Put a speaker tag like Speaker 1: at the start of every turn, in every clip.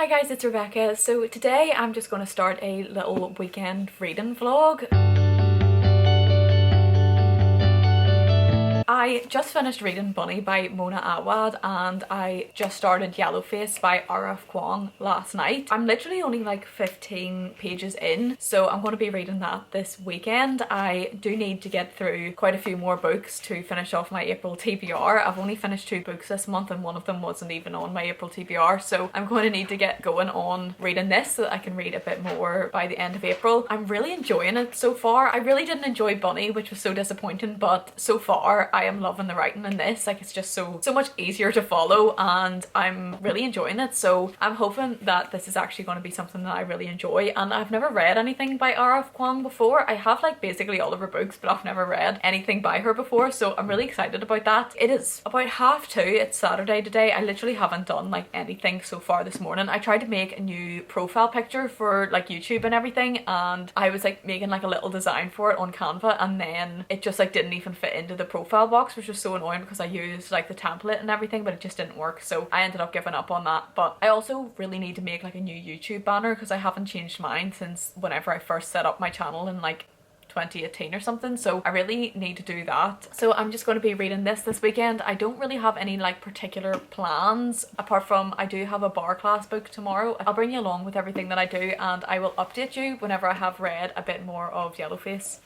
Speaker 1: Hi guys, it's Rebecca. So today I'm just going to start a little weekend reading vlog. I just finished reading Bunny by Mona Awad and I just started Yellowface by Kuang last night. I'm literally only like 15 pages in, so I'm going to be reading that this weekend. I do need to get through quite a few more books to finish off my April TBR. I've only finished 2 books this month and one of them wasn't even on my April TBR, so I'm going to need to get going on reading this so that I can read a bit more by the end of April. I'm really enjoying it so far. I really didn't enjoy Bunny, which was so disappointing, but so far I am loving the writing in this. Like, it's just so much easier to follow and I'm really enjoying it, so I'm hoping that this is actually going to be something that I really enjoy. And I've never read anything by Kuang before. I have like basically all of her books, but I've never read anything by her before, so I'm really excited about that. It is about 2:30. It's Saturday today. I literally haven't done like anything so far this morning. I tried to make a new profile picture for like YouTube and everything, and I was like making like a little design for it on Canva, and then it just like didn't even fit into the profile box, which was so annoying because I used like the template and everything, but it just didn't work, so I ended up giving up on that. But I also really need to make like a new YouTube banner because I haven't changed mine since whenever I first set up my channel in like 2018 or something, so I really need to do that. So I'm just going to be reading this weekend. I don't really have any like particular plans apart from I do have a bar class book tomorrow. I'll bring you along with everything that I do and I will update you whenever I have read a bit more of Yellowface.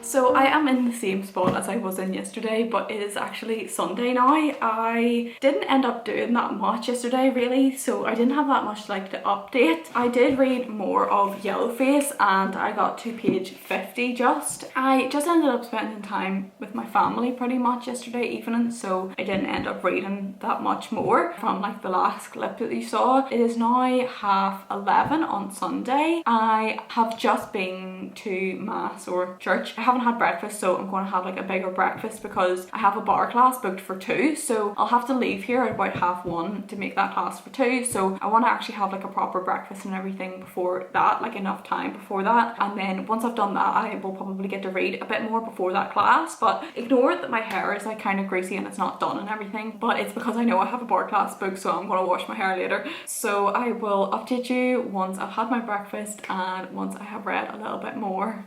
Speaker 1: So I am in the same spot as I was in yesterday, but it is actually Sunday now. I didn't end up doing that much yesterday really, so I didn't have that much like to update. I did read more of Yellowface and I got to page 50 just. I just ended up spending time with my family pretty much yesterday evening, so I didn't end up reading that much more from like the last clip that you saw. It is now 11:30 on Sunday. I have just been to mass or church. I haven't had breakfast, so I'm going to have like a bigger breakfast because I have a bar class booked for 2, so I'll have to leave here at about 1:30 to make that class for 2, so I want to actually have like a proper breakfast and everything before that, like enough time before that, and then once I've done that I will probably get to read a bit more before that class. But ignore that my hair is like kind of greasy and it's not done and everything, but it's because I know I have a bar class booked, so I'm going to wash my hair later. So I will update you once I've had my breakfast and once I have read a little bit more.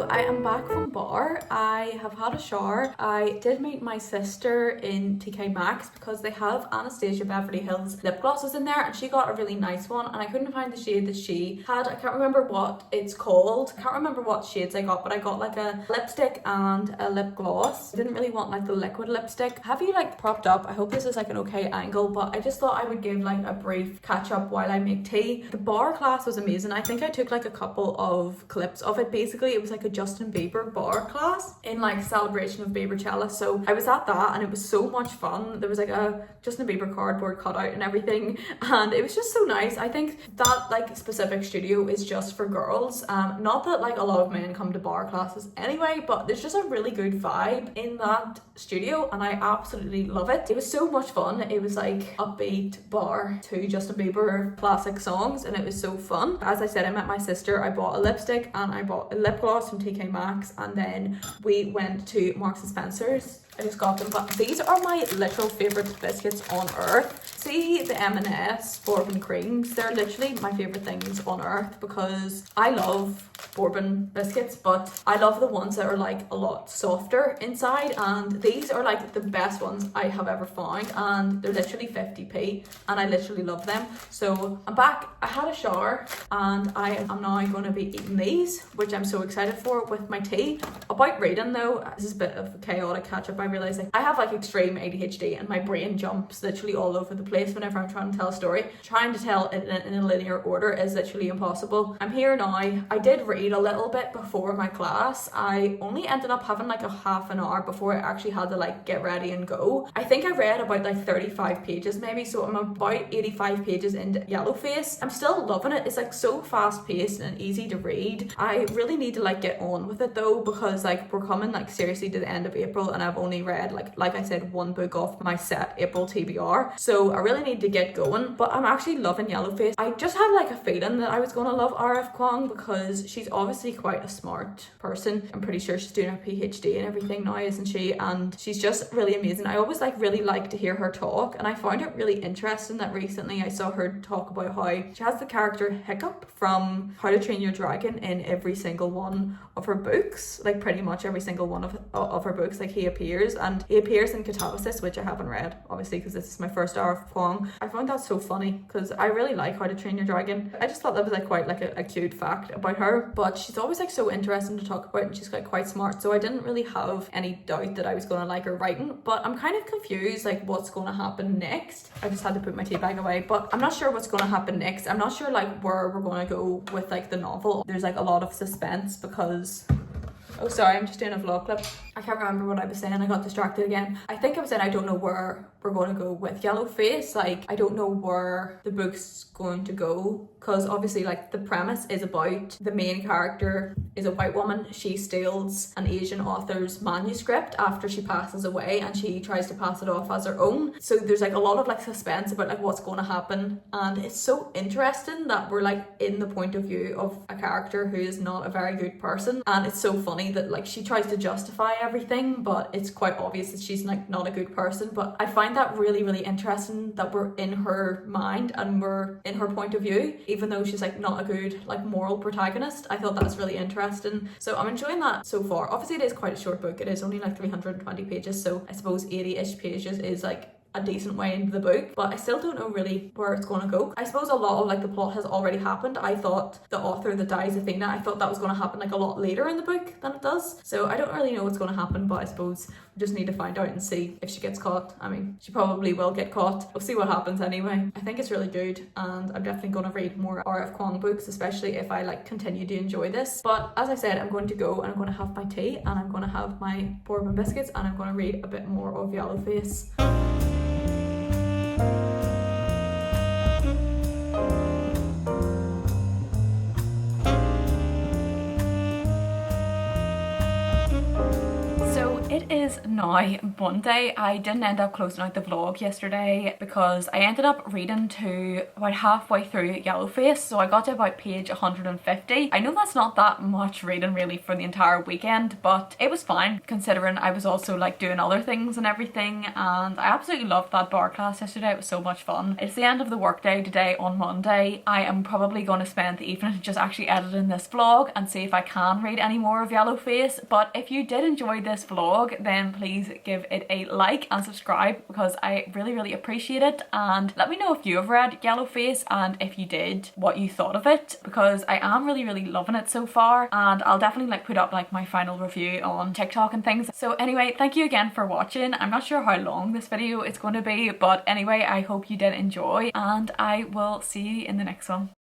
Speaker 1: I am back from bar. I have had a shower. I did meet my sister in TK Maxx because they have Anastasia Beverly Hills lip glosses in there and she got a really nice one and I couldn't find the shade that she had. I can't remember what it's called. I can't remember what shades I got, but I got like a lipstick and a lip gloss. I didn't really want like the liquid lipstick. Have you like propped up? I hope this is like an okay angle, but I just thought I would give like a brief catch up while I make tea. The bar class was amazing. I think I took like a couple of clips of it. Basically it was like a Justin Bieber bar class in like celebration of Biebercella, so I was at that and it was so much fun. There was like a Justin Bieber cardboard cutout and everything and it was just so nice. I think that like specific studio is just for girls, not that like a lot of men come to bar classes anyway, but there's just a really good vibe in that studio and I absolutely love it. It was so much fun. It was like upbeat bar to Justin Bieber classic songs and it was so fun. As I said, I met my sister. I bought a lipstick and I bought a lip gloss from TK Maxx and then we went to Marks and Spencer's I just got them, but these are my literal favourite biscuits on earth. See the M&S bourbon creams, they're literally my favourite things on earth because I love bourbon biscuits, but I love the ones that are like a lot softer inside, and these are like the best ones I have ever found, and they're literally 50p and I literally love them. So I'm back, I had a shower and I am now going to be eating these, which I'm so excited for with my tea. About reading though, this is a bit of a chaotic catch up. I realise like I have like extreme ADHD and my brain jumps literally all over the place whenever I'm trying to tell a story. Trying to tell it in a linear order is literally impossible. I'm here now. I did read a little bit before my class. I only ended up having like a half an hour before I actually had to like get ready and go. I think I read about like 35 pages maybe, so I'm about 85 pages into Yellowface. I'm still loving it. It's like so fast paced and easy to read. I really need to like get on with it though, because like we're coming like seriously to the end of April and I've only read like I said one book off my set April TBR, so I really need to get going. But I'm actually loving Yellowface. I just had like a feeling that I was gonna love RF Kuang because she's obviously quite a smart person. I'm pretty sure she's doing her PhD and everything now, isn't she? And she's just really amazing. I always like really like to hear her talk, and I found it really interesting that recently I saw her talk about how she has the character Hiccup from How to Train Your Dragon in every single one of her books, like pretty much every single one of her books. Like he appears in Catalysis, which I haven't read obviously because this is my first RF Kuang. I found that so funny because I really like How to Train Your Dragon. I just thought that was like quite like a cute fact about her, but she's always like so interesting to talk about and she's like quite smart, so I didn't really have any doubt that I was going to like her writing. But I'm kind of confused like what's going to happen next. I just had to put my tea bag away, but I'm not sure what's going to happen next. I'm not sure like where we're going to go with like the novel. There's like a lot of suspense because oh sorry, I'm just doing a vlog clip. I can't remember what I was saying, I got distracted again. I think I was saying I don't know where we're going to go with Yellowface. Like I don't know where the book's going to go, because obviously like the premise is about the main character is a white woman. She steals an Asian author's manuscript after she passes away and she tries to pass it off as her own. So there's like a lot of like suspense about like what's going to happen, and it's so interesting that we're like in the point of view of a character who is not a very good person, and it's so funny that like she tries to justify everything but it's quite obvious that she's like not a good person. But I find that really interesting that we're in her mind and we're in her point of view even though she's like not a good like moral protagonist. I thought that was really interesting, so I'm enjoying that so far. Obviously it is quite a short book, it is only like 320 pages, so I suppose 80-ish pages is like a decent way into the book, but I still don't know really where it's going to go. I suppose a lot of like the plot has already happened. I thought the author that dies, Athena, I thought that was going to happen like a lot later in the book than it does, so I don't really know what's going to happen. But I suppose we just need to find out and see if she gets caught. I mean, she probably will get caught. We'll see what happens anyway. I think it's really good and I'm definitely going to read more RF Kuang books, especially if I like continue to enjoy this. But as I said, I'm going to go and I'm going to have my tea and I'm going to have my bourbon biscuits and I'm going to read a bit more of Yellowface. It is now Monday. I didn't end up closing out the vlog yesterday because I ended up reading to about halfway through Yellowface, so I got to about page 150. I know that's not that much reading really for the entire weekend, but it was fine considering I was also like doing other things and everything, and I absolutely loved that bar class yesterday. It was so much fun. It's the end of the workday today on Monday. I am probably going to spend the evening just actually editing this vlog and see if I can read any more of Yellowface. But if you did enjoy this vlog, then please give it a like and subscribe because I really appreciate it, and let me know if you have read Yellowface and if you did, what you thought of it, because I am really loving it so far, and I'll definitely like put up like my final review on TikTok and things. So anyway, thank you again for watching. I'm not sure how long this video is going to be, but anyway, I hope you did enjoy and I will see you in the next one.